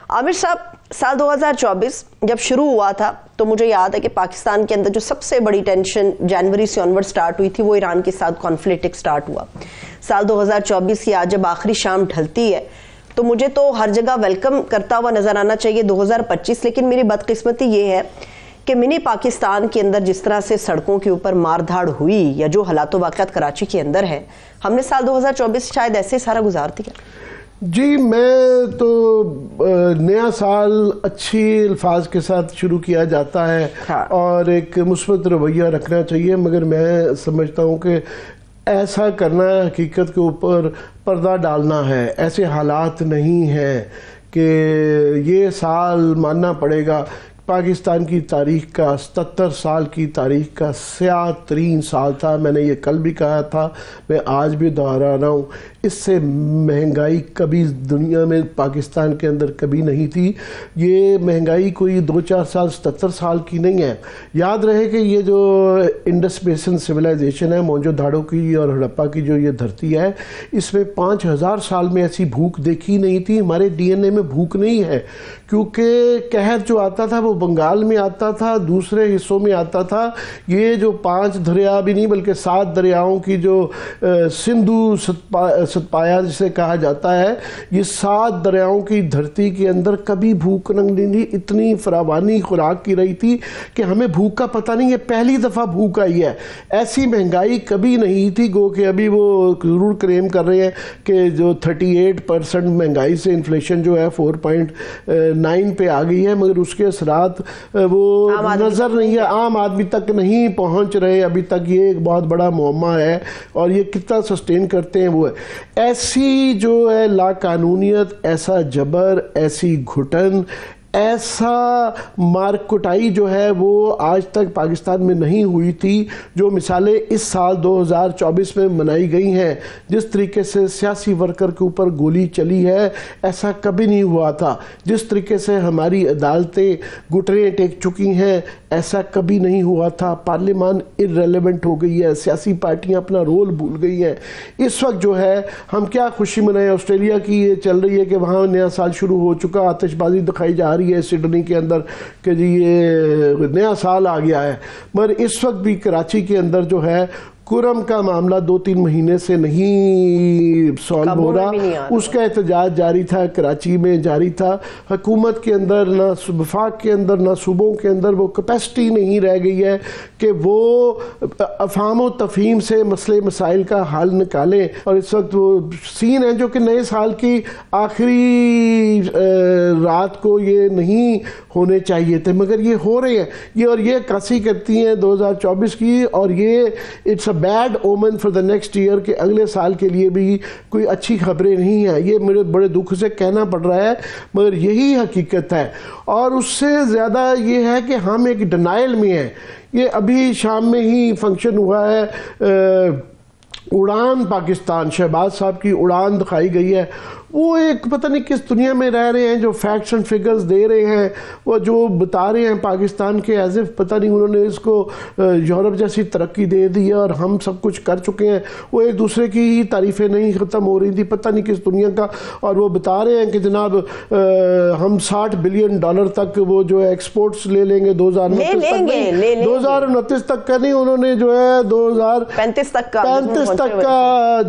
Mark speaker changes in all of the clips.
Speaker 1: عامر صاحب، سال 2024 جب شروع ہوا تھا تو مجھے یاد ہے کہ پاکستان کے اندر جو سب سے بڑی ٹینشن جنوری سے آنورڈ سٹارٹ ہوئی تھی وہ ایران کے ساتھ کانفلکٹ سٹارٹ ہوا. سال 2024 کی آج جب آخری شام ڈھلتی ہے تو مجھے تو ہر جگہ ویلکم کرتا ہوا نظر آنا چاہیے 2025. لیکن میری بدقسمتی یہ ہے کہ منی پاکستان کے اندر جس طرح سے سڑکوں کے اوپر مار دھاڑ ہوئی یا جو حالات و واقعات کراچی کے اندر ہے، ہم نے سال 2024 شاید ایسے سارا گزار دیا.
Speaker 2: جی، میں تو نیا سال اچھی الفاظ کے ساتھ شروع کیا جاتا ہے اور ایک مثبت رویہ رکھنا چاہیے، مگر میں سمجھتا ہوں کہ ایسا کرنا حقیقت کے اوپر پردہ ڈالنا ہے. ایسے حالات نہیں ہیں کہ یہ سال ماننا پڑے گا پاکستان کی تاریخ کا 77 سال کی تاریخ کا سیاہ ترین سال تھا. میں نے یہ کل بھی کہا تھا، میں آج بھی دہرا رہا ہوں. اس سے مہنگائی کبھی دنیا میں پاکستان کے اندر کبھی نہیں تھی. یہ مہنگائی کوئی 2-4 سال 77 سال کی نہیں ہے. یاد رہے کہ یہ جو انڈس بیسن سویلائزیشن ہے، موہنجو داڑو کی اور ہڑپا کی جو یہ دھرتی ہے، اس میں 5000 سال میں ایسی بھوک دیکھی نہیں تھی. ہمارے ڈی این اے میں بھوک نہیں ہے، کیونکہ قحط جو آتا تھا وہ بنگال میں آتا تھا، دوسرے حصوں میں آتا تھا. یہ جو 5 دریا بھی نہیں بلکہ 7 دریاؤں کی جو سندھو ستپایا جسے کہا جاتا ہے، یہ 7 دریاؤں کی دھرتی کے اندر کبھی بھوک نہیں تھی. اتنی فراوانی خوراک کی رہی تھی کہ ہمیں بھوک کا پتہ نہیں. یہ پہلی دفعہ بھوک آئی ہے. ایسی مہنگائی کبھی نہیں تھی. گو کہ ابھی وہ ضرور کلیم کر رہے ہیں کہ جو 38% مہنگائی سے انفلیشن جو ہے 4.9 پہ آ گئی ہے، مگر اس کے اثرات وہ نظر نہیں ہے، عام آدمی تک نہیں پہنچ رہے ابھی تک. یہ ایک بہت بڑا معمہ ہے اور یہ کتنا سسٹین کرتے ہیں وہ ہے. ایسی جو ہے لا قانونیت، ایسا جبر، ایسی گھٹن، ایسا مار کٹائی جو ہے وہ آج تک پاکستان میں نہیں ہوئی تھی جو مثالیں اس سال 2024 میں منائی گئی ہیں. جس طریقے سے سیاسی ورکر کے اوپر گولی چلی ہے ایسا کبھی نہیں ہوا تھا. جس طریقے سے ہماری عدالتیں گھٹنے ٹیک چکی ہیں ایسا کبھی نہیں ہوا تھا. پارلیمان ارریلیونٹ ہو گئی ہے، سیاسی پارٹیاں اپنا رول بھول گئی ہیں. اس وقت جو ہے ہم کیا خوشی منائیں. آسٹریلیا کی یہ چل رہی ہے کہ وہاں نیا سال شروع ہو چکا، آتش بازی دکھائی جا رہی ہے سڈنی کے اندر کہ جی یہ نیا سال آ گیا ہے. مگر اس وقت بھی کراچی کے اندر جو ہے کرم کا معاملہ 2-3 مہینے سے نہیں سالو ہو رہا. اس کا احتجاج جاری تھا، کراچی میں جاری تھا. حکومت کے اندر نہ وفاق کے اندر نہ صوبوں کے اندر وہ کیپیسٹی نہیں رہ گئی ہے کہ وہ افہام و تفہیم سے مسئلے مسائل کا حل نکالیں. اور اس وقت وہ سین ہے جو کہ نئے سال کی آخری رات کو یہ نہیں ہونے چاہیے تھے مگر یہ ہو رہے ہیں. یہ اور یہ عکاسی کرتی ہیں 2024 کی، اور یہ it's bad omen for the next year کہ اگلے سال کے لیے بھی کوئی اچھی خبریں نہیں ہیں. یہ میرے بڑے دکھ سے کہنا پڑ رہا ہے مگر یہی حقیقت ہے. اور اس سے زیادہ یہ ہے کہ ہم ایک ڈینائل میں ہیں. یہ ابھی شام میں ہی فنکشن ہوا ہے، اڑان پاکستان، شہباز صاحب کی اڑان دکھائی گئی ہے. وہ ایک پتہ نہیں کس دنیا میں رہ رہے ہیں جو فیکٹس اینڈ فگرز دے رہے ہیں، وہ جو بتا رہے ہیں پاکستان کے ایز اف پتہ نہیں انہوں نے اس کو یورپ جیسی ترقی دے دی اور ہم سب کچھ کر چکے ہیں. وہ ایک دوسرے کی ہی تعریفیں نہیں ختم ہو رہی تھی پتہ نہیں کس دنیا کا. اور وہ بتا رہے ہیں کہ جناب ہم $60 بلین تک وہ جو ہے ایکسپورٹس لے لیں گے 2029 تک کا نہیں، انہوں نے جو ہے 2035 تک کا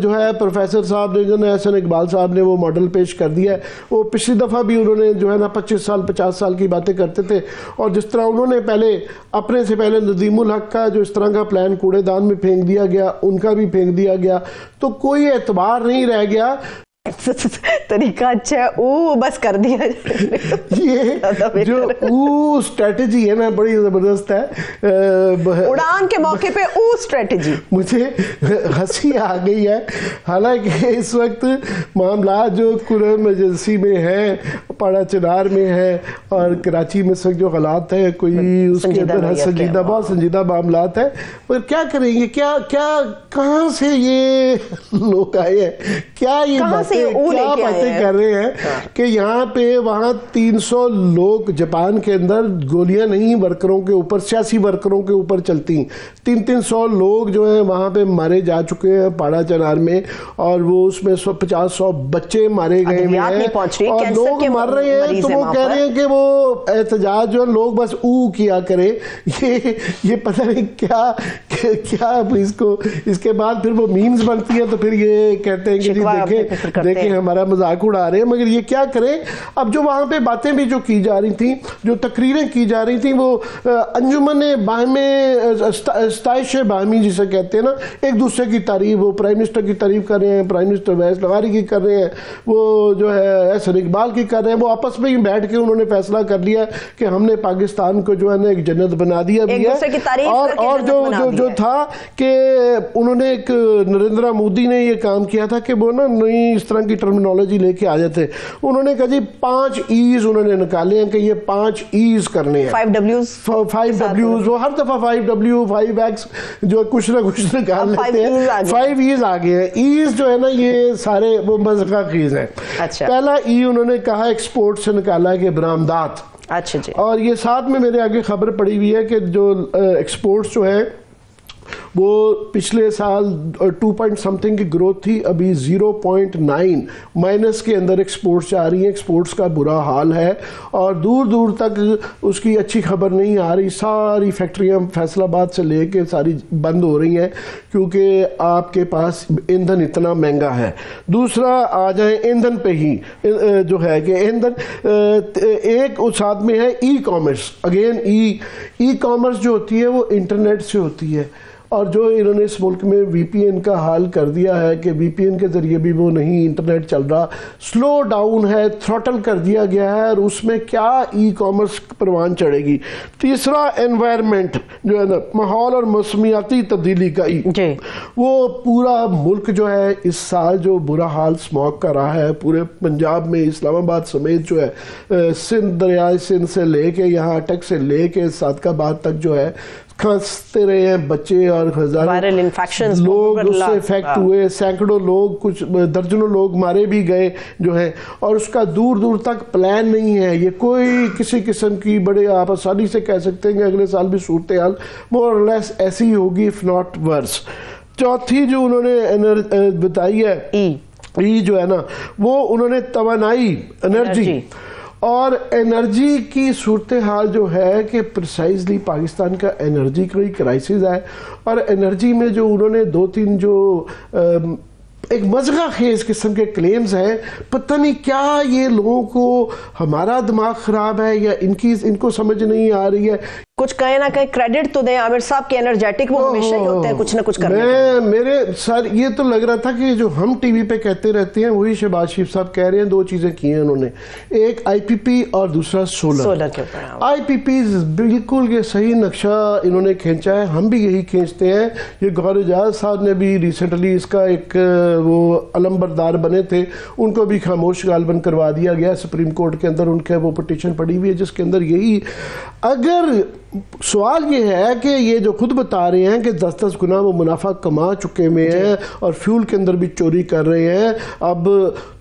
Speaker 2: جو ہے پروفیسر صاحب نے جو ہے حسن اقبال صاحب نے وہ ماڈل پیش کر دیا ہے. وہ پچھلی دفعہ بھی انہوں نے جو ہے نا 25 سال 50 سال کی باتیں کرتے تھے. اور جس طرح انہوں نے پہلے اپنے سے پہلے ندیم الحق کا جو اس طرح کا پلان کوڑے دان میں پھینک دیا گیا، ان کا بھی پھینک دیا گیا، تو کوئی اعتبار نہیں رہ گیا.
Speaker 1: طریقہ اچھا ہے بس کر دیا.
Speaker 2: یہ جو اسٹریٹجی ہے نا بڑی زبردست ہے.
Speaker 1: اڑان کے موقع پہ اسٹریٹجی
Speaker 2: مجھے ہنسی آ گئی ہے. حالانکہ اس وقت معاملات جو کرم ایجنسی میں ہیں، پاڑا چنار میں ہے اور کراچی میں اس وقت جو حالات ہے کوئی اس کے اندر سنجیدہ بہت سنجیدہ معاملات ہیں. مگر کیا کریں گے، کیا کہاں سے یہ لوگ آئے ہیں، کیا یہ باتیں کر رہے ہیں کہ یہاں پہ وہاں 300 لوگ جاپان کے اندر گولیاں نہیں ورکروں کے اوپر، سیاسی ورکروں کے اوپر چلتی. 300 لوگ جو ہیں وہاں پہ مارے جا چکے ہیں پاڑا چنار میں، اور وہ اس میں 50-100 بچے مارے گئے ہیں اور لوگ مر رہے ہیں تو وہ کہہ رہے ہیں کہ وہ احتجاج جو ہے لوگ بس او کیا کریں. یہ پتہ نہیں کیا اس کے بعد پھر وہ میمز بنتی ہیں تو پھر یہ کہتے ہیں کہ جی دیکھیں ہمارا مذاق اڑا رہے ہیں. مگر یہ کیا کریں, اب جو وہاں پہ باتیں بھی جو کی جا رہی تھیں, جو تقریریں کی جا رہی تھیں, وہ انجمن باہمی ستائش باہمی جسے کہتے ہیں نا, ایک دوسرے کی تعریف, وہ پرائم منسٹر کی تعریف کر رہے ہیں, پرائم منسٹر ویس لغاری کی کر رہے ہیں, وہ جو ہے احسن اقبال کی کر رہے ہیں, وہ آپس میں ہی بیٹھ کے انہوں نے فیصلہ کر لیا کہ ہم نے پاکستان کو جو ہے نا ایک جنت بنا دیا بھی ہے. اور جو تھا کہ انہوں نے ایک نریندر مودی نے یہ کام کیا تھا کہ وہ نا نئی اس طرح کی ٹرمینالوجی لے کے آ جاتے. انہوں نے کہا جی 5 ایز انہوں نے نکالے ہیں کہ یہ 5 ایز کرنے ہیں, 5 W's, وہ ہر دفعہ 5W 5X جو کچھ نہ کچھ نکال لیتے ہیں. 5 ایز آگے ہیں. ایز جو ہے نا یہ سارے وہ مذہقہ خیز ہیں. پہلا ای انہوں نے کہا ایکسپورٹ سے نکالا ہے کہ برآمدات.
Speaker 1: اچھا جی.
Speaker 2: اور یہ ساتھ میں میرے آگے خبر پڑی ہوئی ہے کہ جو ایکسپورٹس جو ہے وہ پچھلے سال 2 کی گروتھ تھی, ابھی 0.9 مائنس کے اندر ایکسپورٹس جا رہی ہیں. ایکسپورٹس کا برا حال ہے اور دور دور تک اس کی اچھی خبر نہیں آ رہی. ساری فیکٹریاں فیصل آباد سے لے کے ساری بند ہو رہی ہیں کیونکہ آپ کے پاس ایندھن اتنا مہنگا ہے. دوسرا آ جائیں ایندھن پہ ہی جو ہے کہ ایندھن ایک ساتھ میں ہے e commerce. Again e commerce جو ہوتی ہے وہ انٹرنیٹ سے ہوتی ہے, اور جو انہوں نے اس ملک میں وی پی این کا حال کر دیا ہے کہ وی پی این کے ذریعے بھی وہ نہیں انٹرنیٹ چل رہا, سلو ڈاؤن ہے, تھروٹل کر دیا گیا ہے, اور اس میں کیا ای کامرس پروان چڑھے گی. تیسرا انوائرمنٹ جو ہے نا, ماحول اور موسمیاتی تبدیلی کا وہ پورا ملک جو ہے اس سال جو برا حال اسموگ کا رہا ہے پورے پنجاب میں, اسلام آباد سمیت جو ہے سندھ, دریائے سندھ سے لے کے یہاں اٹک سے لے کے صادق آباد تک جو ہے کھانستے رہے ہیں بچے, اور ہزاروں لوگ اس سے افیکٹ ہوئے, سینکڑوں لوگ, کچھ درجنوں لوگ مارے بھی گئے جو ہے. اور اس کا دور دور تک پلان نہیں ہے. یہ کوئی کسی قسم کی بڑے آپ آسانی سے کہہ سکتے ہیں کہ اگلے سال بھی صورتحال مور اور لیس ایسی ہی ہوگی if not worse. چوتھی جو انہوں نے بتائی ہے ای جو ہے نا, وہ انہوں نے توانائی, انرجی, اور انرجی کی صورتحال جو ہے کہ پرسائزلی پاکستان کا انرجی کا ہی کرائسس ہے. اور انرجی میں جو انہوں نے 2-3 جو ایک مذہقہ خیز قسم کے کلیمز ہیں, پتہ نہیں کیا یہ لوگوں کو ہمارا دماغ خراب ہے یا ان کو سمجھ نہیں آ رہی ہے.
Speaker 1: کچھ کہیں نہ کہیں کریڈٹ تو دیں عامر صاحب کے انرجیٹک, وہ ہمیشہ ہی ہوتے ہیں کچھ نہ کچھ کرنے.
Speaker 2: میرے سر یہ تو لگ رہا تھا کہ جو ہم ٹی وی پہ کہتے رہتے ہیں وہی شہباز شریف صاحب کہہ رہے ہیں. 2 چیزیں کی ہیں انہوں نے, ایک آئی پی پی اور دوسرا سولر کے اوپر. آئی پی پی بالکل یہ صحیح نقشہ انہوں نے کھینچا ہے, ہم بھی یہی کھینچتے ہیں. یہ گوہر اعجاز صاحب نے بھی ریسنٹلی اس کا ایک وہ علمبردار بنے تھے, ان کو بھی خاموش غالباً کروا دیا گیا سپریم کورٹ کے اندر. ان کے وہ پٹیشن پڑی ہوئی ہے جس کے اندر یہی, اگر سوال یہ ہے کہ یہ جو خود بتا رہے ہیں کہ 10-10 گنا وہ منافع کما چکے ہوئے ہیں اور فیول کے اندر بھی چوری کر رہے ہیں, اب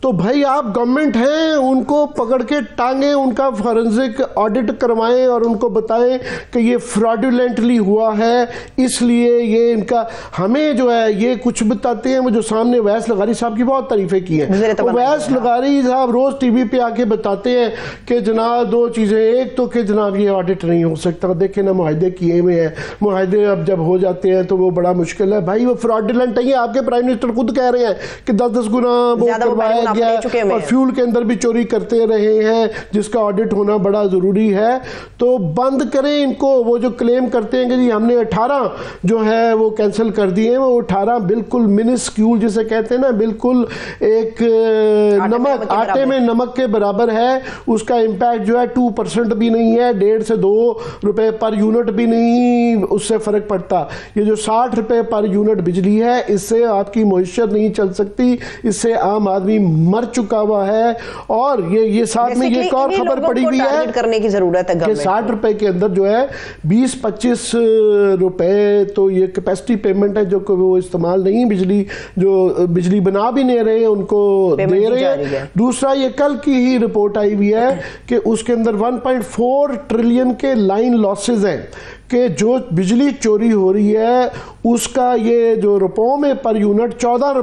Speaker 2: تو بھائی آپ گورنمنٹ ہیں, ان کو پکڑ کے ٹانگیں, ان کا فورنزک آڈٹ کروائیں اور ان کو بتائیں کہ یہ فراڈولنٹلی ہوا ہے, اس لیے یہ ان کا ہمیں جو ہے یہ کچھ بتاتے ہیں. وہ جو سامنے ویس لغاری صاحب کی بہت تعریفیں کی ہیں, ویس لغاری صاحب روز ٹی وی پہ آ کے بتاتے ہیں کہ جناب 2 چیزیں, ایک تو کہ جناب یہ آڈٹ نہیں ہو سکتا, دیکھیں نا معاہدے کیے ہوئے ہیں, معاہدے اب جب ہو جاتے ہیں تو وہ بڑا مشکل ہے. بھائی وہ فراڈولنٹ ہے, آپ کے پرائم منسٹر خود کہہ رہے ہیں کہ 10-10 گنا وہ کروایا گیا اور فیول کے اندر بھی چوری کرتے رہے ہیں, جس کا آڈٹ ہونا بڑا ضروری ہے. تو بند کریں ان کو. وہ جو کلیم کرتے ہیں کہ جی ہم نے 18 جو ہے وہ کینسل کر دیے ہیں, وہ 18 بالکل منسکیول جسے کہتے ہیں نا, بالکل ایک نمک, آٹے میں نمک کے برابر ہے. اس کا امپیکٹ جو ہے 2% بھی نہیں ہے, 1.5 سے 2 روپے پر یونٹ بھی نہیں اس سے فرق پڑتا. یہ جو 60 روپے پر یونٹ بجلی ہے, اس سے آپ کی معیشت نہیں چل سکتی, اس سے عام آدمی مر چکا ہوا ہے. اور یہ ساتھ میں یہ ایک اور خبر پڑی ہوئی ہے
Speaker 1: کرنے کی ضرورت ہے
Speaker 2: کہ 60 روپے کے اندر جو ہے 20-25 روپے تو یہ کیپیسٹی پیمنٹ ہے جو کہ وہ استعمال نہیں, بجلی جو بجلی بنا بھی نہیں رہے ان کو دے رہے ہیں. دوسرا یہ کل کی ہی رپورٹ آئی ہوئی ہے کہ اس کے اندر 1.4 ٹریلین کے لائن لاسز ہیں کہ جو بجلی چوری ہو رہی ہے اس کا یہ جو روپوں میں پر یونٹ 14